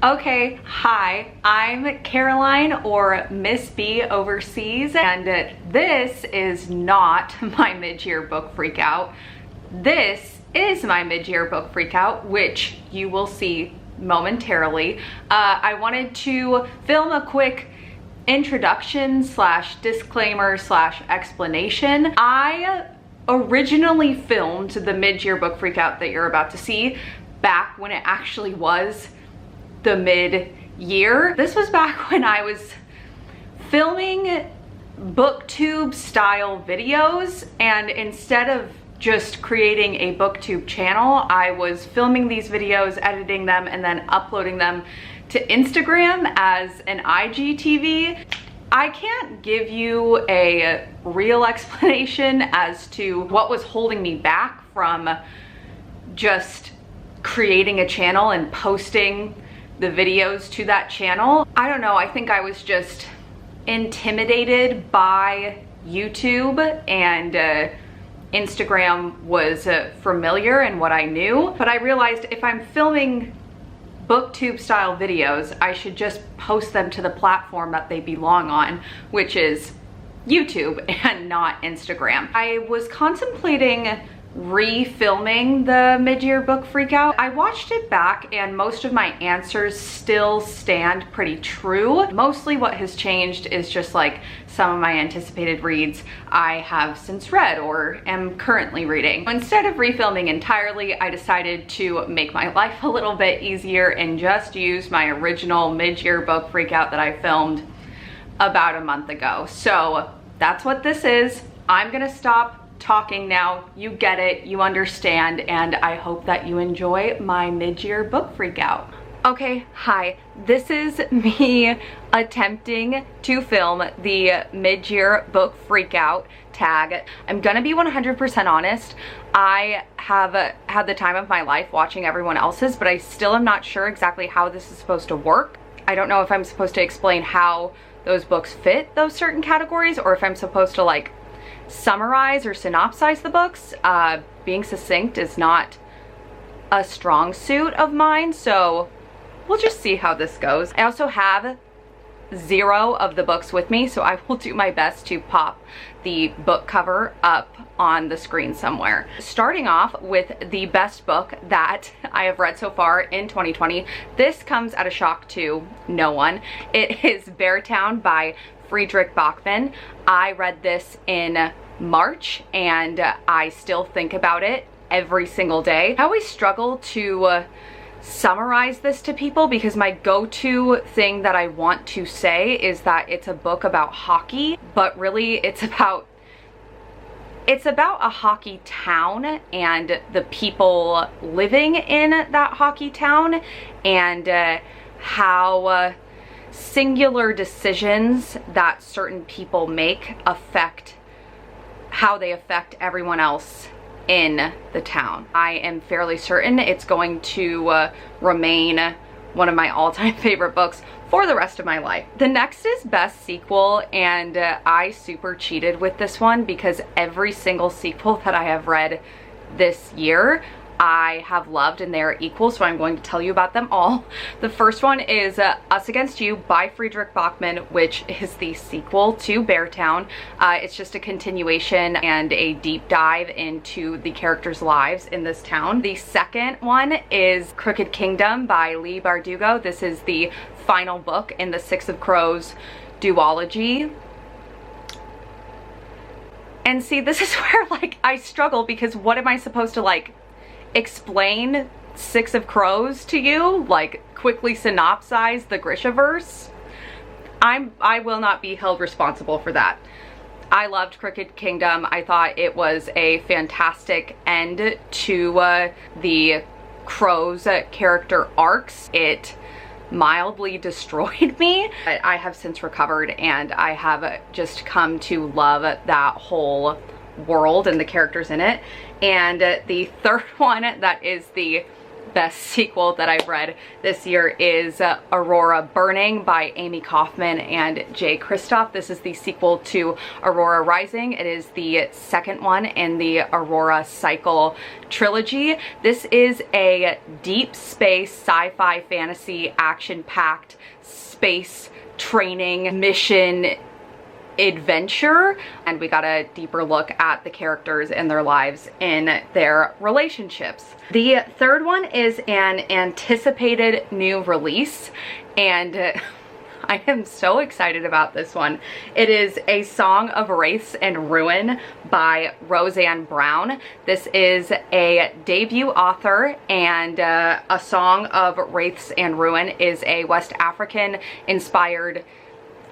Okay, hi, I'm Caroline, or Miss B overseas, and this is not my mid-year book freakout. This is my mid-year book freakout, which you will see momentarily. I wanted to film a quick introduction slash disclaimer slash explanation. I originally filmed the mid-year book freakout that you're about to see back when it actually was the mid-year. This was back when I was filming BookTube style videos, and instead of just creating a BookTube channel, I was filming these videos, editing them, and then uploading them to Instagram as an IGTV. I can't give you a real explanation as to what was holding me back from just creating a channel and posting the videos to that channel. I don't know, I think I was just intimidated by YouTube, and Instagram was familiar and what I knew, but I realized if I'm filming BookTube style videos, I should just post them to the platform that they belong on, which is YouTube and not Instagram. I was contemplating refilming the mid-year book freakout. I watched it back and most of my answers still stand pretty true. Mostly what has changed is just like some of my anticipated reads I have since read or am currently reading. Instead of refilming entirely, I decided to make my life a little bit easier and just use my original mid-year book freakout that I filmed about a month ago. So that's what this is. I'm gonna stop talking now. You get it, you understand, and I hope that you enjoy my mid-year book freakout. Okay, hi, this is me attempting to film the mid-year book freakout tag. I'm gonna be 100% honest. I have had the time of my life watching everyone else's, but I still am not sure exactly how this is supposed to work. I don't know if I'm supposed to explain how those books fit those certain categories, or if I'm supposed to like summarize or synopsize the books. Being succinct is not a strong suit of mine, so we'll just see how this goes. I also have 0 of the books with me, so I will do my best to pop the book cover up on the screen somewhere. Starting off with the best book that I have read so far in 2020. This comes at a shock to no one. It is Beartown by Friedrich Bachman. I read this in March and I still think about it every single day. I always struggle to summarize this to people because my go-to thing that I want to say is that it's a book about hockey, but really it's about a hockey town and the people living in that hockey town, and how singular decisions that certain people make affect how they affect everyone else in the town. I am fairly certain it's going to remain one of my all-time favorite books for the rest of my life. The next is Best Sequel, and I super cheated with this one because every single sequel that I have read this year I have loved, and they are equal, so I'm going to tell you about them all. The first one is Us Against You by Friedrich Bachman, which is the sequel to Beartown. It's just a continuation and a deep dive into the characters' lives in this town. The second one is Crooked Kingdom by Leigh Bardugo. This is the final book in the Six of Crows duology. And see, this is where like I struggle, because what am I supposed to like explain Six of Crows to you? Like quickly synopsize the Grishaverse? I will not be held responsible for that. I loved Crooked Kingdom. I thought it was a fantastic end to the Crows character arcs. It mildly destroyed me. But I have since recovered, and I have just come to love that whole world and the characters in it. And the third one, that is the best sequel that I've read this year is Aurora Burning by Amy Kaufman and Jay Kristoff. This is the sequel to Aurora Rising. It is the second one in the Aurora Cycle trilogy. This is a deep space sci-fi fantasy action-packed space training mission adventure, and we got a deeper look at the characters and their lives in their relationships. The third one is an anticipated new release, and I am so excited about this one. It is A Song of Wraiths and Ruin by Roseanne Brown. This is a debut author, and A Song of Wraiths and Ruin is a West African inspired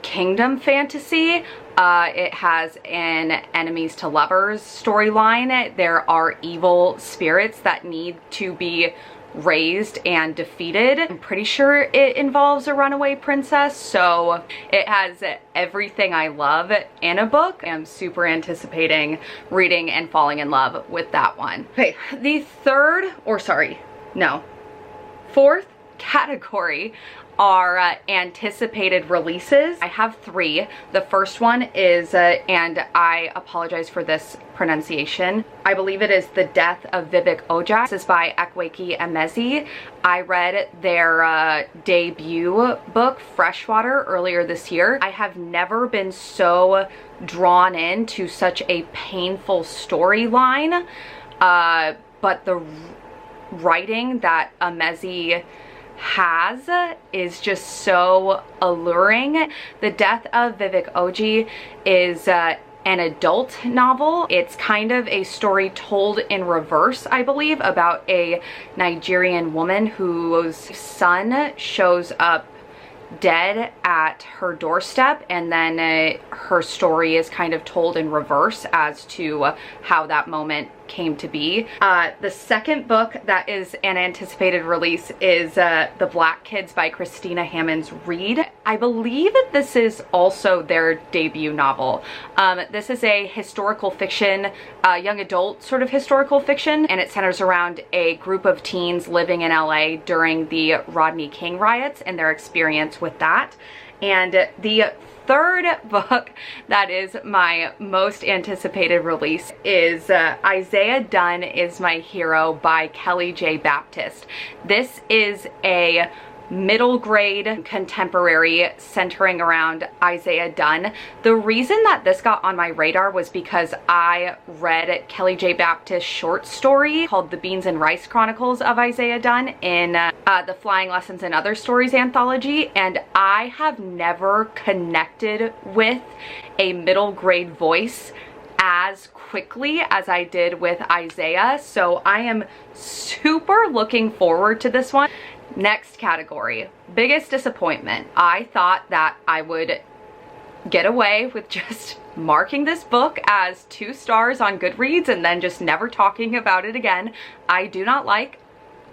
kingdom fantasy. It has an enemies to lovers storyline. There are evil spirits that need to be raised and defeated. I'm pretty sure it involves a runaway princess, so it has everything I love in a book. I'm super anticipating reading and falling in love with that one. Okay, the fourth category are anticipated releases. I have three. The first one is, and I apologize for this pronunciation, I believe it is The Death of Vivek Ojai. This is by Ekweki Emezi. I read their debut book, Freshwater, earlier this year. I have never been so drawn into such a painful storyline, but the writing that Emezi has is just so alluring. The Death of Vivek Ojai is an adult novel. It's kind of a story told in reverse, I believe, about a Nigerian woman whose son shows up dead at her doorstep, and then her story is kind of told in reverse as to how that moment came to be. The second book that is an anticipated release is The Black Kids by Christina Hammonds Reed. I believe that this is also their debut novel. This is a historical fiction, young adult sort of historical fiction, and it centers around a group of teens living in LA during the Rodney King riots and their experience with that. And the third book that is my most anticipated release is Isaiah Dunn is My Hero by Kelly J. Baptist. This is a middle grade contemporary centering around Isaiah Dunn. The reason that this got on my radar was because I read Kelly J. Baptist's short story called The Beans and Rice Chronicles of Isaiah Dunn in the Flying Lessons and Other Stories anthology, and I have never connected with a middle grade voice as quickly as I did with Isaiah, so I am super looking forward to this one. Next category, biggest disappointment. I thought that I would get away with just marking this book as 2 stars on Goodreads and then just never talking about it again. I do not like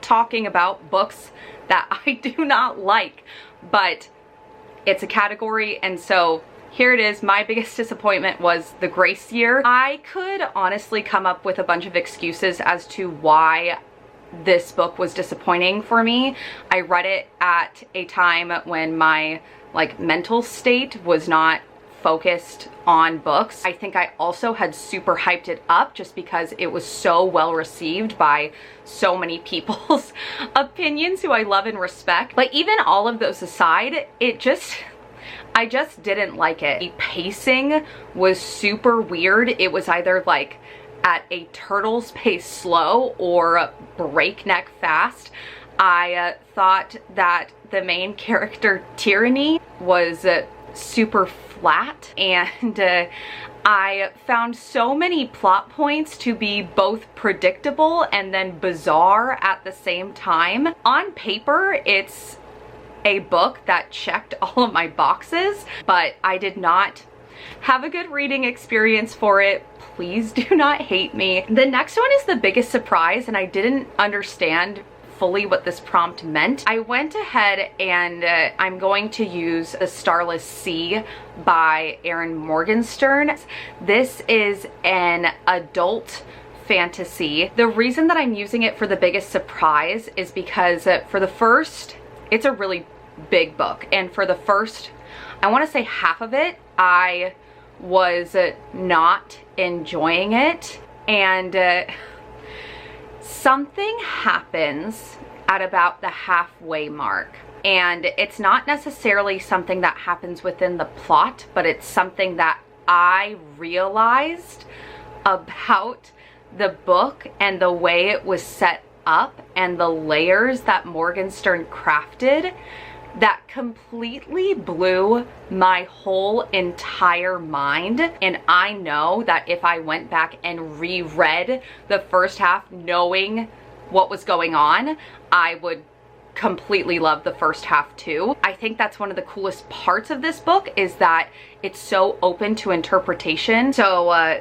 talking about books that I do not like, but it's a category, and so here it is. My biggest disappointment was The Grace Year. I could honestly come up with a bunch of excuses as to why this book was disappointing for me. I read it at a time when my mental state was not focused on books. I think I also had super hyped it up just because it was so well received by so many people's opinions who I love and respect. But even all of those aside, I just didn't like it. The pacing was super weird. It was either at a turtle's pace slow or breakneck fast. I thought that the main character, Tyranny, was super flat, and I found so many plot points to be both predictable and then bizarre at the same time. On paper, it's a book that checked all of my boxes, but I did not have a good reading experience for it. Please do not hate me. The next one is the biggest surprise, and I didn't understand fully what this prompt meant. I went ahead and I'm going to use The Starless Sea by Erin Morgenstern. This is an adult fantasy. The reason that I'm using it for the biggest surprise is because for the first, it's a really big book, and for the first, I want to say half of it, I was not enjoying it, and something happens at about the halfway mark. And it's not necessarily something that happens within the plot, but it's something that I realized about the book and the way it was set up and the layers that Morgenstern crafted that completely blew my whole entire mind. And I know that if I went back and reread the first half knowing what was going on, I would completely love the first half too. I think that's one of the coolest parts of this book, is that it's so open to interpretation. So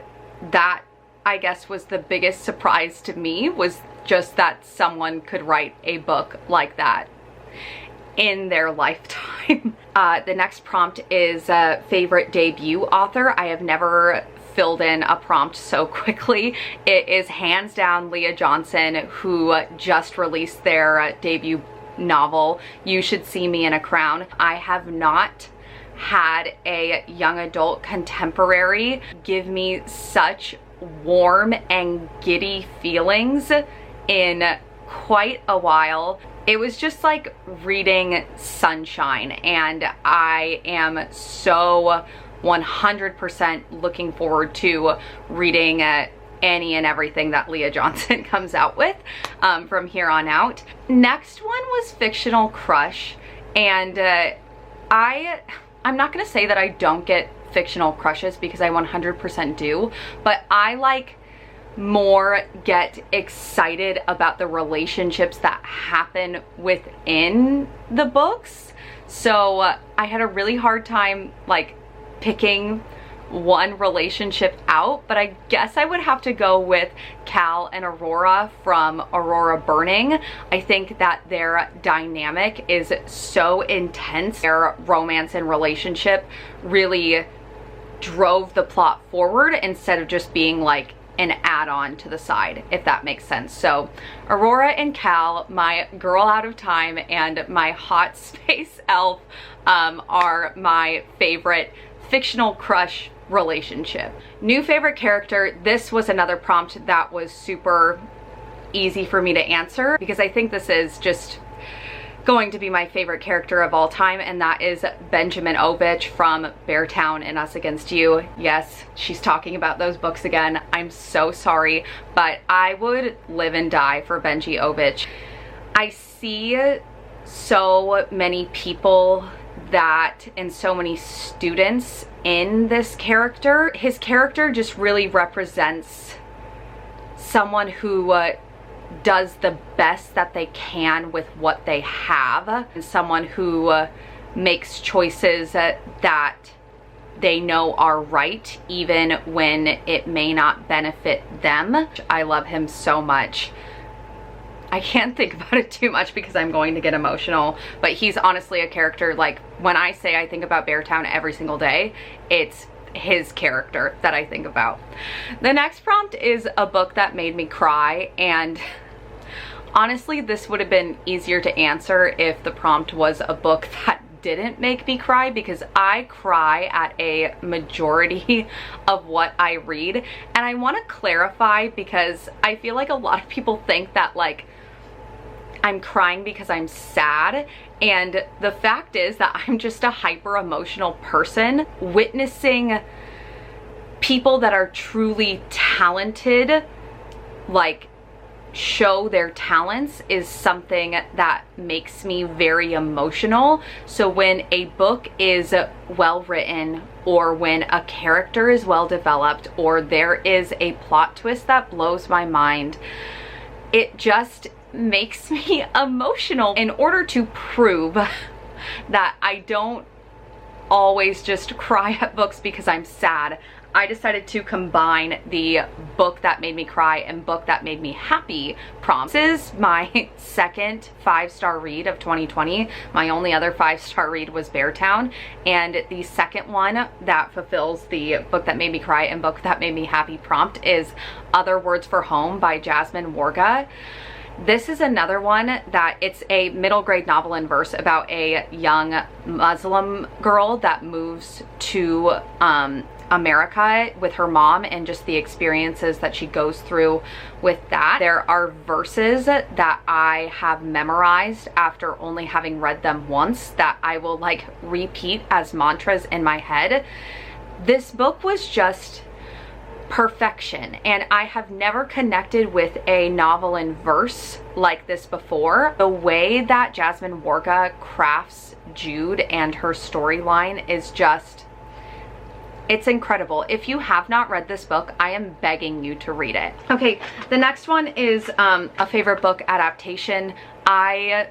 that, I guess, was the biggest surprise to me, was just that someone could write a book like that in their lifetime. The next prompt is favorite debut author. I have never filled in a prompt so quickly. It is hands down Leah Johnson, who just released their debut novel, You Should See Me in a Crown. I have not had a young adult contemporary give me such warm and giddy feelings in quite a while. It was just like reading sunshine, and I am so 100% looking forward to reading any and everything that Leah Johnson comes out with from here on out. Next one was fictional crush, and I'm not gonna say that I don't get fictional crushes, because I 100% do, but I like more get excited about the relationships that happen within the books. So I had a really hard time like picking one relationship out, but I guess I would have to go with Cal and Aurora from Aurora Burning. I think that their dynamic is so intense. Their romance and relationship really drove the plot forward instead of just being like an add-on to the side, if that makes sense. So Aurora and Cal, my girl out of time and my hot space elf, are my favorite fictional crush relationship. New favorite character. This was another prompt that was super easy for me to answer, because I think this is just going to be my favorite character of all time, and that is Benjamin Ovich from Beartown and Us Against You. Yes, she's talking about those books again. I'm so sorry, but I would live and die for Benji Ovich. I see so many people and so many students in this character. His character just really represents someone who does the best that they can with what they have, and someone who makes choices that they know are right even when it may not benefit them. I love him so much. I can't think about it too much because I'm going to get emotional, but he's honestly a character, like when I say I think about Beartown every single day, it's his character that I think about. The next prompt is a book that made me cry, and honestly this would have been easier to answer if the prompt was a book that didn't make me cry, because I cry at a majority of what I read. And I want to clarify, because I feel like a lot of people think that like I'm crying because I'm sad, and the fact is that I'm just a hyper emotional person. Witnessing people that are truly talented like show their talents is something that makes me very emotional. So when a book is well written, or when a character is well developed, or there is a plot twist that blows my mind, it just makes me emotional. In order to prove that I don't always just cry at books because I'm sad, I decided to combine the book that made me cry and book that made me happy prompts. This is my second 5-star read of 2020. My only other 5-star read was Beartown, and the second one that fulfills the book that made me cry and book that made me happy prompt is Other Words for Home by Jasmine Warga. This is another one that it's a middle grade novel in verse about a young Muslim girl that moves to America with her mom and just the experiences that she goes through with that. There are verses that I have memorized after only having read them once that I will like repeat as mantras in my head. This book was just perfection, and I have never connected with a novel in verse like this before. The way that Jasmine Warga crafts Jude and her storyline is just, it's incredible. If you have not read this book, I am begging you to read it. Okay, the next one is a favorite book adaptation. I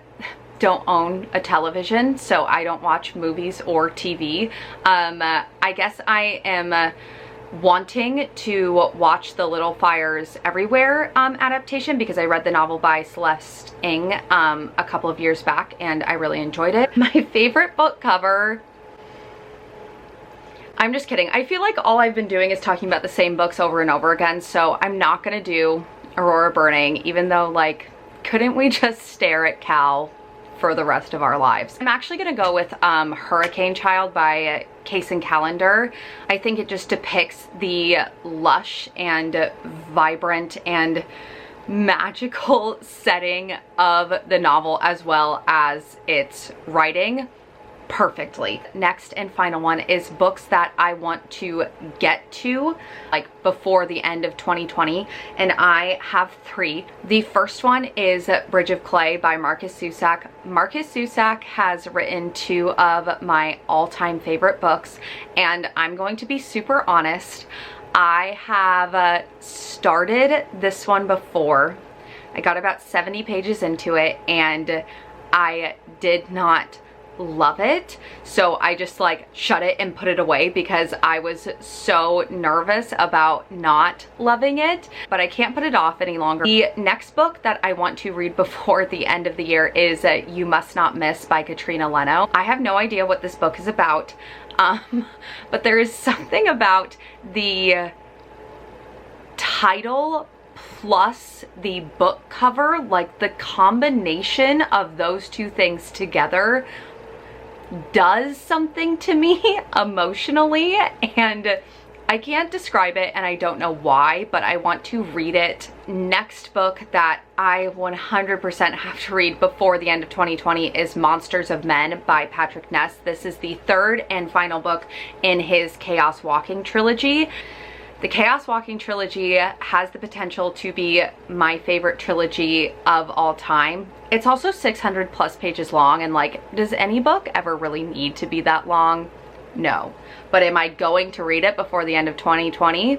don't own a television, so I don't watch movies or TV. I guess I am wanting to watch the Little Fires Everywhere adaptation because I read the novel by Celeste Ng a couple of years back and I really enjoyed it. My favorite book cover, I'm just kidding. I feel like all I've been doing is talking about the same books over and over again, so I'm not gonna do Aurora Burning, even though, like, couldn't we just stare at Cal for the rest of our lives? I'm actually gonna go with Hurricane Child by Case and Calendar. I think it just depicts the lush and vibrant and magical setting of the novel as well as its writing perfectly. Next and final one is books that I want to get to like before the end of 2020, and I have 3. The first one is Bridge of Clay by Marcus Zusak. Marcus Zusak has written 2 of my all-time favorite books, and I'm going to be super honest, I have started this one before. I got about 70 pages into it and I did not love it, so I just like shut it and put it away because I was so nervous about not loving it, but I can't put it off any longer. The next book that I want to read before the end of the year is You Must Not Miss by Katrina Leno. I have no idea what this book is about, but there is something about the title plus the book cover, like the combination of those 2 things together does something to me emotionally, and I can't describe it and I don't know why, but I want to read it. Next book that I 100% have to read before the end of 2020 is Monsters of Men by Patrick Ness. This is the 3rd and final book in his Chaos Walking trilogy. The Chaos Walking trilogy has the potential to be my favorite trilogy of all time. It's also 600 plus pages long, and like, does any book ever really need to be that long? No. But am I going to read it before the end of 2020?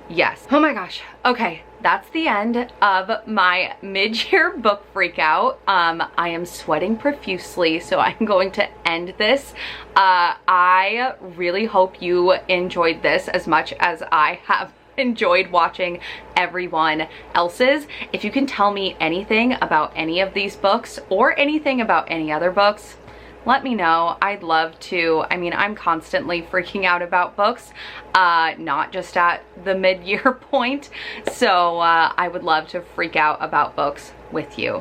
Yes. Oh my gosh. Okay, that's the end of my mid-year book freakout. I am sweating profusely, so I'm going to end this. I really hope you enjoyed this as much as I have enjoyed watching everyone else's. If you can tell me anything about any of these books or anything about any other books, let me know. I'd love to. I mean, I'm constantly freaking out about books, not just at the mid-year point. So I would love to freak out about books with you.